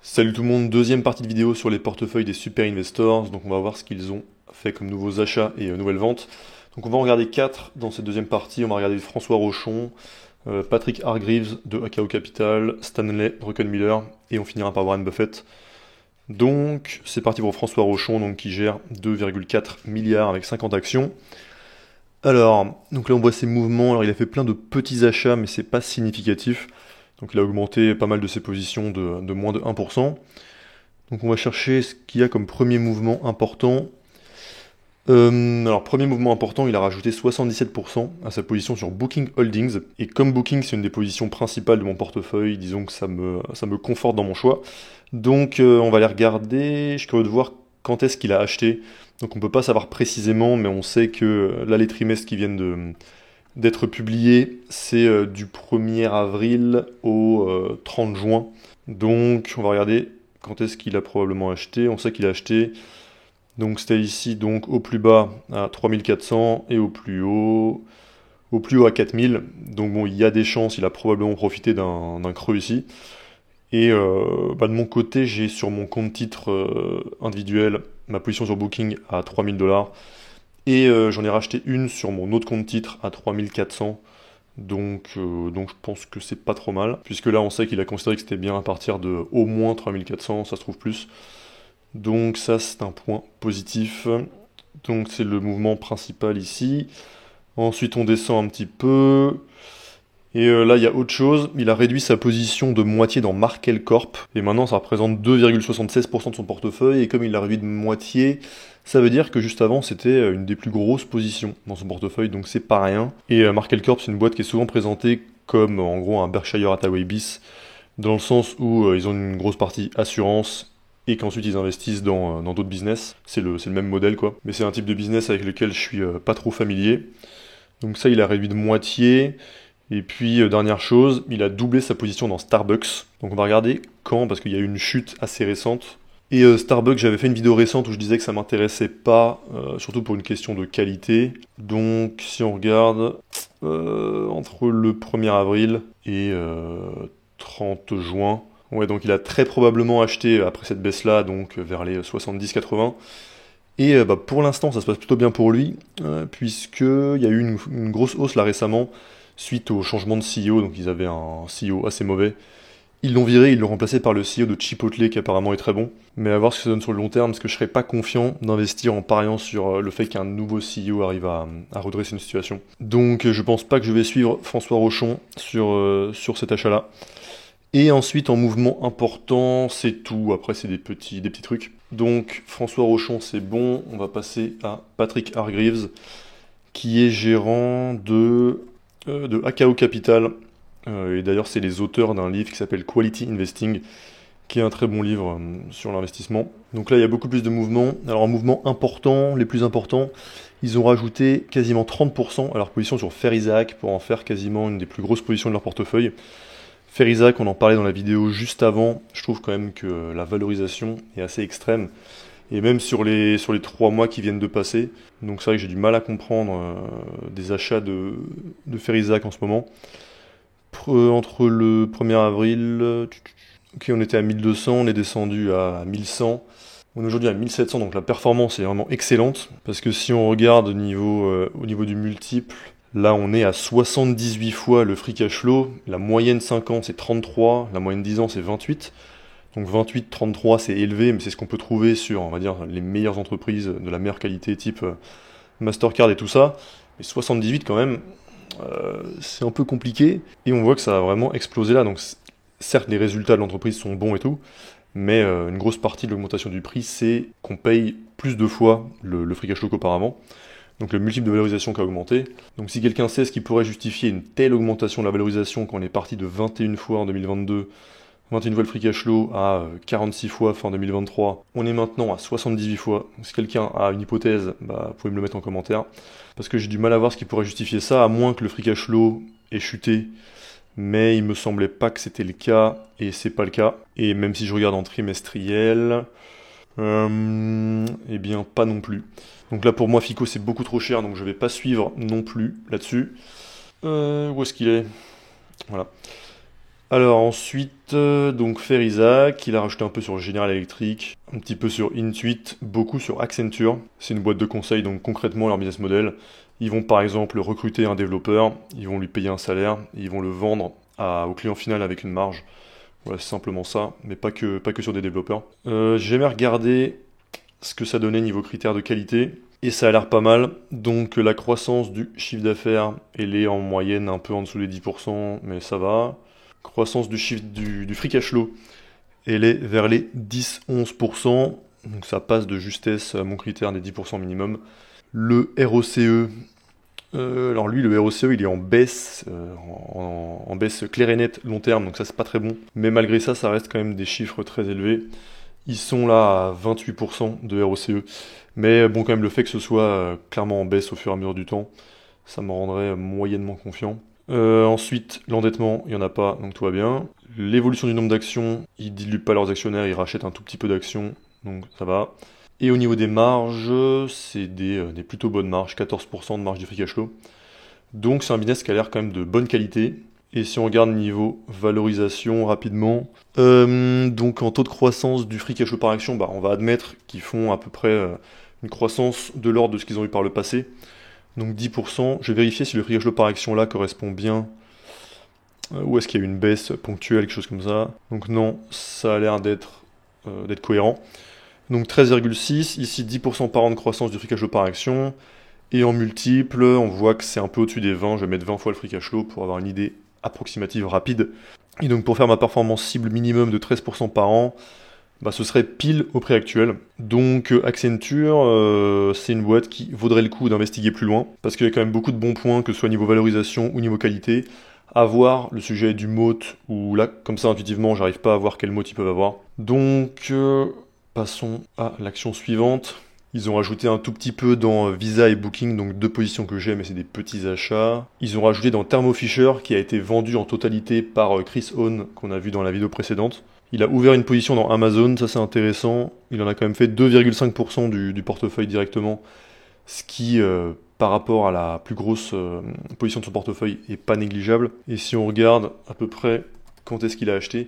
Salut tout le monde, deuxième partie de vidéo sur les portefeuilles des super investors. Donc on va voir ce qu'ils ont fait comme nouveaux achats et nouvelles ventes. Donc on va en regarder 4 dans cette deuxième partie. On va regarder François Rochon, Patrick Hargreaves de Akao Capital, Stanley Druckenmiller et on finira par Warren Buffett. Donc c'est parti pour François Rochon donc, qui gère 2,4 milliards avec 50 actions. Alors, donc là on voit ses mouvements. Alors il a fait plein de petits achats mais c'est pas significatif. Donc il a augmenté pas mal de ses positions de moins de 1%. Donc on va chercher ce qu'il y a comme premier mouvement important. Alors premier mouvement important, il a rajouté 77% à sa position sur Booking Holdings. Et comme Booking c'est une des positions principales de mon portefeuille, disons que ça me conforte dans mon choix. Donc on va aller regarder, je suis curieux de voir quand est-ce qu'il a acheté. Donc on peut pas savoir précisément, mais on sait que là les trimestres qui viennent d'être publié, c'est du 1er avril au 30 juin. Donc on va regarder quand est-ce qu'il a probablement acheté. On sait qu'il a acheté, donc c'était ici donc au plus bas à 3400 et au plus haut à 4000. Donc bon, il y a des chances, il a probablement profité d'un creux ici. Et de mon côté, j'ai sur mon compte titre individuel ma position sur Booking à 3000 $. Et j'en ai racheté une sur mon autre compte titre à 3400. Donc je pense que c'est pas trop mal. Puisque là, on sait qu'il a considéré que c'était bien à partir de au moins 3400, ça se trouve plus. Donc ça, c'est un point positif. Donc c'est le mouvement principal ici. Ensuite, on descend un petit peu. Et là, il y a autre chose. Il a réduit sa position de moitié dans Markel Corp. Et maintenant, ça représente 2,76% de son portefeuille. Et comme il l'a réduit de moitié, ça veut dire que juste avant, c'était une des plus grosses positions dans son portefeuille. Donc c'est pas rien. Et Markel Corp, c'est une boîte qui est souvent présentée comme en gros un Berkshire Hathaway bis. Dans le sens où ils ont une grosse partie assurance et qu'ensuite ils investissent dans d'autres business. C'est le même modèle quoi. Mais c'est un type de business avec lequel je suis pas trop familier. Donc ça, il a réduit de moitié. Et puis, dernière chose, il a doublé sa position dans Starbucks. Donc on va regarder quand, parce qu'il y a eu une chute assez récente. Et Starbucks, j'avais fait une vidéo récente où je disais que ça m'intéressait pas, surtout pour une question de qualité. Donc si on regarde, entre le 1er avril et 30 juin, ouais, donc il a très probablement acheté après cette baisse-là, donc vers les 70-80. Et pour l'instant, ça se passe plutôt bien pour lui, puisqu'il y a eu une grosse hausse là récemment, suite au changement de CEO, donc ils avaient un CEO assez mauvais. Ils l'ont viré, ils l'ont remplacé par le CEO de Chipotle qui apparemment est très bon. Mais à voir ce que ça donne sur le long terme, parce que je serais pas confiant d'investir en pariant sur le fait qu'un nouveau CEO arrive à redresser une situation. Donc je pense pas que je vais suivre François Rochon sur cet achat-là. Et ensuite en mouvement important, c'est tout. Après c'est des petits trucs. Donc François Rochon c'est bon, on va passer à Patrick Hargreaves, qui est gérant de Akao Capital. Et d'ailleurs, c'est les auteurs d'un livre qui s'appelle Quality Investing, qui est un très bon livre sur l'investissement. Donc là, il y a beaucoup plus de mouvements. Alors, en mouvement important, les plus importants, ils ont rajouté quasiment 30% à leur position sur Fair Isaac pour en faire quasiment une des plus grosses positions de leur portefeuille. Fair Isaac, on en parlait dans la vidéo juste avant. Je trouve quand même que la valorisation est assez extrême. Et même sur les 3 mois qui viennent de passer. Donc c'est vrai que j'ai du mal à comprendre des achats de Fair Isaac en ce moment. Entre le 1er avril, ok, on était à 1200, on est descendu à 1100. On est aujourd'hui à 1700, donc la performance est vraiment excellente. Parce que si on regarde au niveau du multiple, là on est à 78 fois le free cash flow. La moyenne 5 ans c'est 33, la moyenne 10 ans c'est 28. Donc 28, 33 c'est élevé, mais c'est ce qu'on peut trouver sur, on va dire, les meilleures entreprises de la meilleure qualité, type Mastercard et tout ça. Mais 78 quand même, c'est un peu compliqué. Et on voit que ça a vraiment explosé là. Donc certes, les résultats de l'entreprise sont bons et tout, mais une grosse partie de l'augmentation du prix, c'est qu'on paye plus de fois le free cash flow qu'auparavant. Donc le multiple de valorisation qui a augmenté. Donc si quelqu'un sait ce qui pourrait justifier une telle augmentation de la valorisation quand on est parti de 21 fois en 2022, 21 fois le free cash flow à 46 fois fin 2023. On est maintenant à 78 fois. Si quelqu'un a une hypothèse, vous pouvez me le mettre en commentaire. Parce que j'ai du mal à voir ce qui pourrait justifier ça, à moins que le free cash flow ait chuté. Mais il me semblait pas que c'était le cas, et c'est pas le cas. Et même si je regarde en trimestriel, eh bien pas non plus. Donc là pour moi Fico c'est beaucoup trop cher, donc je vais pas suivre non plus là-dessus. Où est-ce qu'il est? Voilà. Alors ensuite, donc Ferizac, il a rajouté un peu sur General Electric, un petit peu sur Intuit, beaucoup sur Accenture. C'est une boîte de conseil, donc concrètement leur business model, ils vont par exemple recruter un développeur, ils vont lui payer un salaire, ils vont le vendre au client final avec une marge. Voilà, c'est simplement ça, mais pas que sur des développeurs. J'ai jamais regardé ce que ça donnait niveau critères de qualité, et ça a l'air pas mal. Donc la croissance du chiffre d'affaires, elle est en moyenne un peu en dessous des 10%, mais ça va. Croissance du chiffre du free cash flow, elle est vers les 10-11%, donc ça passe de justesse à mon critère des 10% minimum. Le ROCE, alors lui, le ROCE, il est en baisse, en baisse claire et nette long terme, donc ça c'est pas très bon. Mais malgré ça, ça reste quand même des chiffres très élevés. Ils sont là à 28% de ROCE. Mais bon, quand même, le fait que ce soit clairement en baisse au fur et à mesure du temps, ça me rendrait moyennement confiant. Ensuite, l'endettement, il n'y en a pas, donc tout va bien. L'évolution du nombre d'actions, ils diluent pas leurs actionnaires, ils rachètent un tout petit peu d'actions, donc ça va. Et au niveau des marges, c'est des plutôt bonnes marges, 14% de marge du free cash flow. Donc c'est un business qui a l'air quand même de bonne qualité. Et si on regarde niveau valorisation rapidement, donc en taux de croissance du free cash flow par action, on va admettre qu'ils font à peu près une croissance de l'ordre de ce qu'ils ont eu par le passé. Donc 10%, je vais vérifier si le free cash flow par action là correspond bien, ou est-ce qu'il y a eu une baisse ponctuelle, quelque chose comme ça. Donc non, ça a l'air d'être cohérent. Donc 13,6, ici 10% par an de croissance du free cash flow par action, et en multiple, on voit que c'est un peu au-dessus des 20, je vais mettre 20 fois le free cash flow pour avoir une idée approximative rapide. Et donc pour faire ma performance cible minimum de 13% par an, ce serait pile au prix actuel. Donc Accenture, c'est une boîte qui vaudrait le coup d'investiguer plus loin, parce qu'il y a quand même beaucoup de bons points, que ce soit niveau valorisation ou niveau qualité. À voir le sujet du moat, où là, comme ça intuitivement, j'arrive pas à voir quel moat ils peuvent avoir. Donc passons à l'action suivante. Ils ont rajouté un tout petit peu dans Visa et Booking, donc deux positions que j'ai, mais c'est des petits achats. Ils ont rajouté dans Thermo Fisher, qui a été vendu en totalité par Chris Hahn, qu'on a vu dans la vidéo précédente. Il a ouvert une position dans Amazon, ça c'est intéressant. Il en a quand même fait 2,5% du portefeuille directement, ce qui, par rapport à la plus grosse position de son portefeuille, est pas négligeable. Et si on regarde à peu près quand est-ce qu'il a acheté,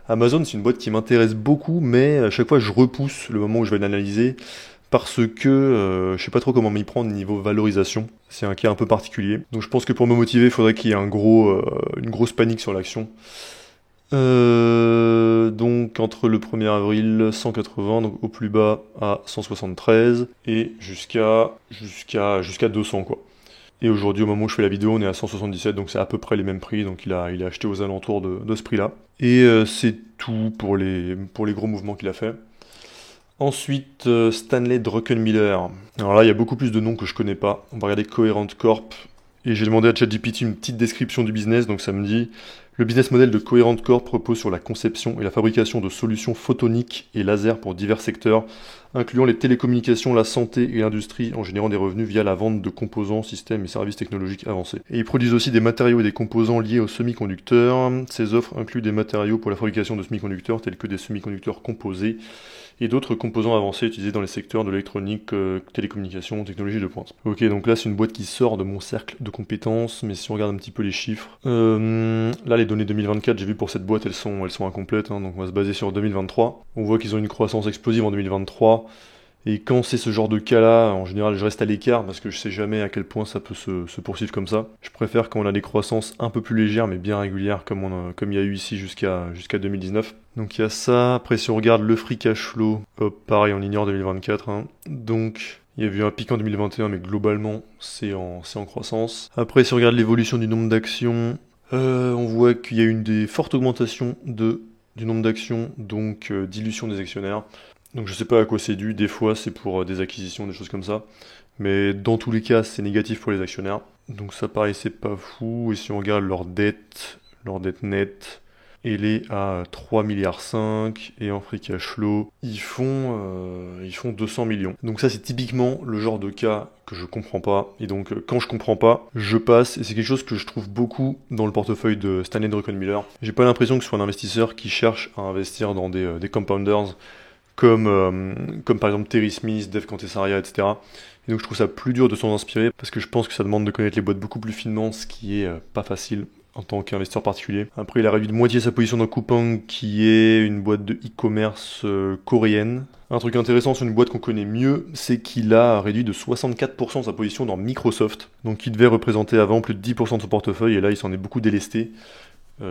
Amazon c'est une boîte qui m'intéresse beaucoup, mais à chaque fois je repousse le moment où je vais l'analyser, parce que je sais pas trop comment m'y prendre niveau valorisation. C'est un cas un peu particulier. Donc je pense que pour me motiver, il faudrait qu'il y ait une grosse panique sur l'action. Donc entre le 1er avril 180, donc au plus bas à 173, et jusqu'à 200 quoi. Et aujourd'hui, au moment où je fais la vidéo, on est à 177, donc c'est à peu près les mêmes prix, donc il a acheté aux alentours de ce prix-là. Et c'est tout pour les gros mouvements qu'il a fait. Ensuite, Stanley Druckenmiller. Alors là, il y a beaucoup plus de noms que je connais pas. On va regarder Coherent Corp. Et j'ai demandé à ChatGPT une petite description du business, donc ça me dit: le business model de Coherent Corp repose sur la conception et la fabrication de solutions photoniques et laser pour divers secteurs, incluant les télécommunications, la santé et l'industrie, en générant des revenus via la vente de composants, systèmes et services technologiques avancés. Et ils produisent aussi des matériaux et des composants liés aux semi-conducteurs. Ces offres incluent des matériaux pour la fabrication de semi-conducteurs tels que des semi-conducteurs composés et d'autres composants avancés utilisés dans les secteurs de l'électronique, télécommunications, technologies de pointe. Ok, donc là c'est une boîte qui sort de mon cercle de compétences, mais si on regarde un petit peu les chiffres, là les données 2024, j'ai vu pour cette boîte, elles sont incomplètes, donc on va se baser sur 2023. On voit qu'ils ont une croissance explosive en 2023, et quand c'est ce genre de cas-là, en général je reste à l'écart parce que je sais jamais à quel point ça peut se poursuivre comme ça. Je préfère quand on a des croissances un peu plus légères mais bien régulières comme il y a eu ici jusqu'à 2019. Donc il y a ça. Après si on regarde le free cash flow, hop, pareil on ignore 2024. Donc il y a eu un pic en 2021 mais globalement c'est en croissance. Après si on regarde l'évolution du nombre d'actions, on voit qu'il y a eu des fortes augmentations du nombre d'actions, donc dilution des actionnaires. Donc je sais pas à quoi c'est dû, des fois c'est pour des acquisitions, des choses comme ça. Mais dans tous les cas, c'est négatif pour les actionnaires. Donc ça paraissait pas fou. Et si on regarde leur dette nette, elle est à 3,5 milliards. Et en free cash flow, ils font 200 millions. Donc ça c'est typiquement le genre de cas que je comprends pas. Et donc quand je comprends pas, je passe. Et c'est quelque chose que je trouve beaucoup dans le portefeuille de Stanley Druckenmiller. J'ai pas l'impression que ce soit un investisseur qui cherche à investir dans des compounders, comme par exemple Terry Smith, Dev Cantesaria, etc. Et donc je trouve ça plus dur de s'en inspirer, parce que je pense que ça demande de connaître les boîtes beaucoup plus finement, ce qui est pas facile en tant qu'investisseur particulier. Après, il a réduit de moitié sa position dans Coupang, qui est une boîte de e-commerce coréenne. Un truc intéressant sur une boîte qu'on connaît mieux, c'est qu'il a réduit de 64% sa position dans Microsoft. Donc il devait représenter avant plus de 10% de son portefeuille, et là il s'en est beaucoup délesté.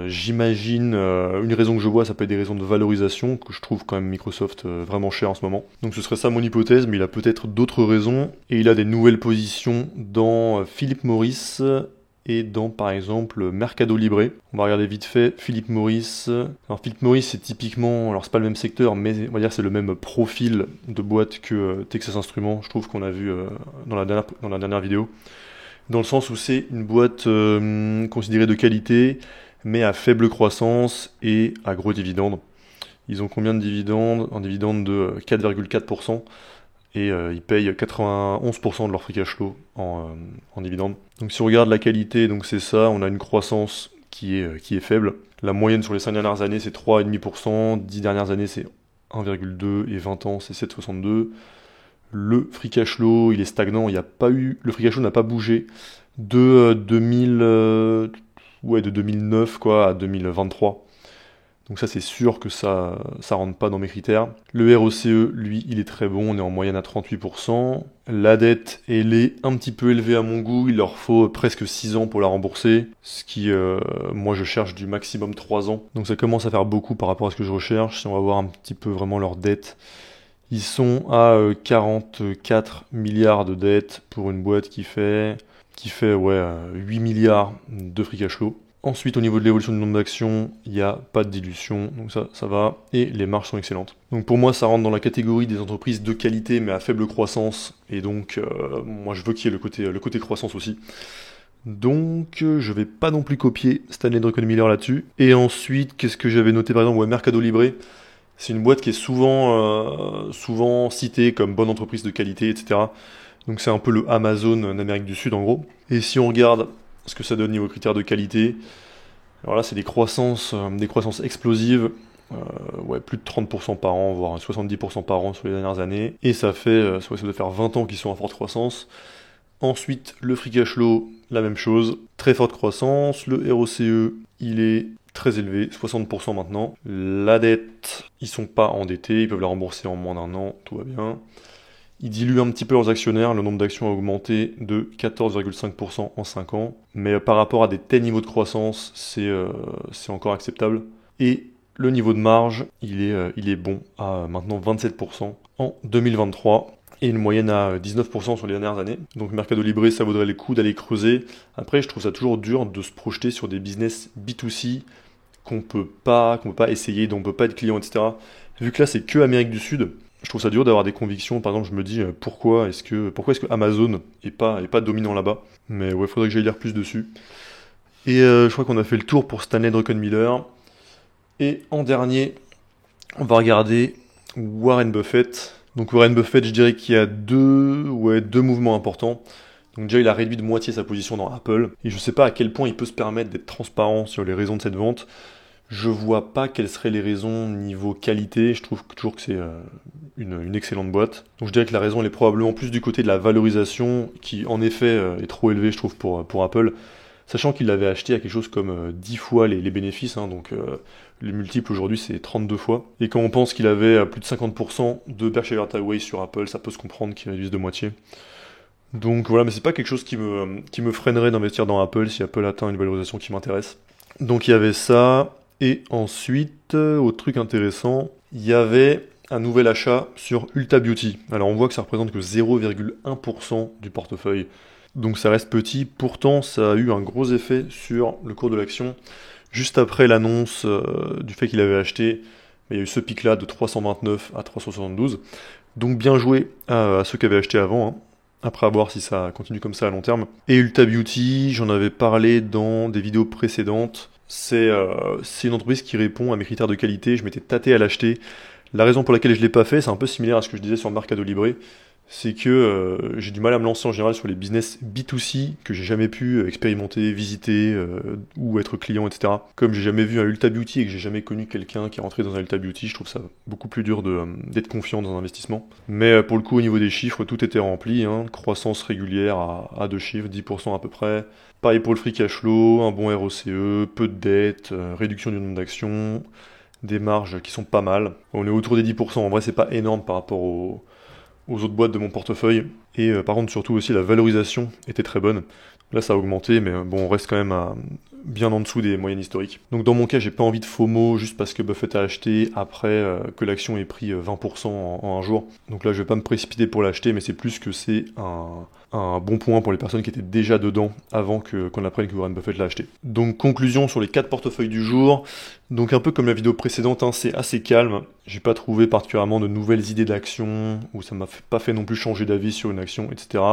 J'imagine, une raison que je vois, ça peut être des raisons de valorisation, que je trouve quand même Microsoft vraiment cher en ce moment. Donc ce serait ça mon hypothèse, mais il a peut-être d'autres raisons. Et il a des nouvelles positions dans Philip Morris et dans par exemple Mercado Libre. On va regarder vite fait Philip Morris. Alors Philip Morris c'est typiquement, alors c'est pas le même secteur, mais on va dire c'est le même profil de boîte que Texas Instruments, je trouve qu'on a vu dans la dernière vidéo. Dans le sens où c'est une boîte considérée de qualité, mais à faible croissance et à gros dividendes. Ils ont combien de dividendes? Un dividende de 4,4%. Et ils payent 91% de leur free cash flow en dividendes. Donc si on regarde la qualité, donc c'est ça, on a une croissance qui est faible. La moyenne sur les 5 dernières années c'est 3,5%, 10 dernières années c'est 1,2 et 20 ans c'est 7,62. Le free cash flow il est stagnant, le free cash flow n'a pas bougé de 2009 quoi, à 2023. Donc ça c'est sûr que ça rentre pas dans mes critères. Le ROCE, lui, il est très bon, on est en moyenne à 38%. La dette, elle est un petit peu élevée à mon goût, il leur faut presque 6 ans pour la rembourser, ce qui, moi je cherche du maximum 3 ans. Donc ça commence à faire beaucoup par rapport à ce que je recherche. Si on va voir un petit peu vraiment leur dette, ils sont à 44 milliards de dettes pour une boîte qui fait 8 milliards de free cash flow. Ensuite, au niveau de l'évolution du nombre d'actions, il n'y a pas de dilution, donc ça va, et les marges sont excellentes. Donc pour moi, ça rentre dans la catégorie des entreprises de qualité, mais à faible croissance, et donc moi je veux qu'il y ait le côté croissance aussi. Donc je vais pas non plus copier Stanley Druckenmiller là-dessus. Et ensuite, qu'est-ce que j'avais noté par exemple? Mercado Libre, c'est une boîte qui est souvent citée comme bonne entreprise de qualité, etc. Donc c'est un peu le Amazon d'Amérique du Sud en gros. Et si on regarde ce que ça donne niveau critères de qualité, alors là c'est des croissances explosives, plus de 30% par an, voire 70% par an sur les dernières années, et ça doit faire 20 ans qu'ils sont en forte croissance. Ensuite, le free cash flow, la même chose, très forte croissance, le ROCE, il est très élevé, 60% maintenant. La dette, ils sont pas endettés, ils peuvent la rembourser en moins d'1 an, tout va bien. Ils diluent un petit peu leurs actionnaires, le nombre d'actions a augmenté de 14,5% en 5 ans, mais par rapport à des tels niveaux de croissance, c'est encore acceptable. Et le niveau de marge, il est bon à maintenant 27% en 2023, et une moyenne à 19% sur les dernières années. Donc Mercado Libre, ça vaudrait le coup d'aller creuser. Après, je trouve ça toujours dur de se projeter sur des business B2C qu'on peut pas essayer, dont on peut pas être client, etc. Vu que là, c'est que Amérique du Sud, je trouve ça dur d'avoir des convictions. Par exemple, je me dis pourquoi est-ce que Amazon est pas dominant là-bas. Mais ouais, faudrait que j'aille lire plus dessus. Et je crois qu'on a fait le tour pour Stanley Druckenmiller. Et en dernier, on va regarder Warren Buffett. Donc Warren Buffett, je dirais qu'il y a deux mouvements importants. Donc déjà, il a réduit de moitié sa position dans Apple. Et je sais pas à quel point il peut se permettre d'être transparent sur les raisons de cette vente. Je vois pas quelles seraient les raisons niveau qualité. Je trouve toujours que c'est une excellente boîte. Donc je dirais que la raison elle est probablement plus du côté de la valorisation, qui en effet est trop élevée, je trouve, pour Apple. Sachant qu'il l'avait acheté à quelque chose comme 10 fois les bénéfices, donc les multiples aujourd'hui c'est 32 fois. Et quand on pense qu'il avait plus de 50% de Berkshire Hathaway sur Apple, ça peut se comprendre qu'il réduise de moitié. Donc voilà, mais c'est pas quelque chose qui me freinerait d'investir dans Apple si Apple atteint une valorisation qui m'intéresse. Donc il y avait ça. Et ensuite, autre truc intéressant, il y avait un nouvel achat sur Ulta Beauty. Alors on voit que ça représente que 0,1% du portefeuille. Donc ça reste petit, pourtant ça a eu un gros effet sur le cours de l'action. Juste après l'annonce du fait qu'il avait acheté, il y a eu ce pic-là de 329 à 372. Donc bien joué à ceux qui avaient acheté avant, après à voir si ça continue comme ça à long terme. Et Ulta Beauty, j'en avais parlé dans des vidéos précédentes. C'est une entreprise qui répond à mes critères de qualité, je m'étais tâté à l'acheter. La raison pour laquelle je ne l'ai pas fait, c'est un peu similaire à ce que je disais sur Mercado Libre, c'est que j'ai du mal à me lancer en général sur les business B2C que j'ai jamais pu expérimenter, visiter ou être client, etc. Comme j'ai jamais vu un Ulta Beauty et que j'ai jamais connu quelqu'un qui est rentré dans un Ulta Beauty, je trouve ça beaucoup plus dur d'être confiant dans un investissement. Mais pour le coup, au niveau des chiffres, tout était rempli, hein, croissance régulière à 2 chiffres, 10% à peu près. Pareil pour le free cash flow, un bon ROCE, peu de dettes, réduction du nombre d'actions, des marges qui sont pas mal. On est autour des 10%, en vrai c'est pas énorme par rapport aux autres boîtes de mon portefeuille. Et par contre, surtout aussi, la valorisation était très bonne. Là, ça a augmenté, mais bon, on reste quand même bien en dessous des moyennes historiques. Donc dans mon cas, j'ai pas envie de FOMO juste parce que Buffett a acheté après que l'action ait pris 20% en un jour. Donc là, je vais pas me précipiter pour l'acheter, mais c'est plus que c'est un bon point pour les personnes qui étaient déjà dedans avant qu'on apprenne que Warren Buffett l'a acheté. Donc conclusion sur les 4 portefeuilles du jour. Donc un peu comme la vidéo précédente, hein, c'est assez calme. J'ai pas trouvé particulièrement de nouvelles idées d'action, ou ça m'a pas fait non plus changer d'avis sur une action, etc.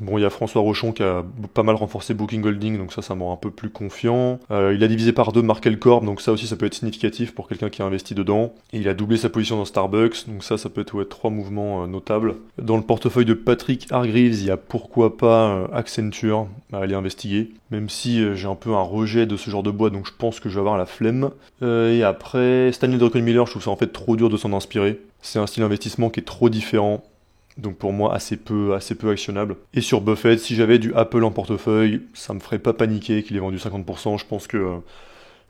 Bon, il y a François Rochon qui a pas mal renforcé Booking Holding, donc ça me rend un peu plus confiant. Il a divisé par 2 Markel Corp, donc ça aussi ça peut être significatif pour quelqu'un qui a investi dedans. Et il a doublé sa position dans Starbucks, donc ça peut être 3 mouvements notables. Dans le portefeuille de Patrick Hargreaves, il y a pourquoi pas Accenture à aller investiguer, même si j'ai un peu un rejet de ce genre de boîte, donc je pense que je vais avoir la flemme. Et après, Stanley Druckenmiller, je trouve ça en fait trop dur de s'en inspirer. C'est un style d'investissement qui est trop différent. Donc pour moi, assez peu actionnable. Et sur Buffett, si j'avais du Apple en portefeuille, ça me ferait pas paniquer qu'il ait vendu 50%. Je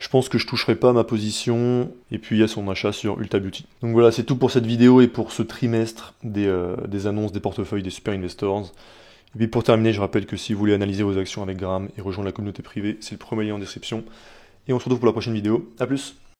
pense que je toucherai pas ma position. Et puis il y a son achat sur Ulta Beauty. Donc voilà, c'est tout pour cette vidéo et pour ce trimestre des annonces des portefeuilles des super investors. Et puis pour terminer, je rappelle que si vous voulez analyser vos actions avec Graham et rejoindre la communauté privée, c'est le premier lien en description. Et on se retrouve pour la prochaine vidéo. A plus!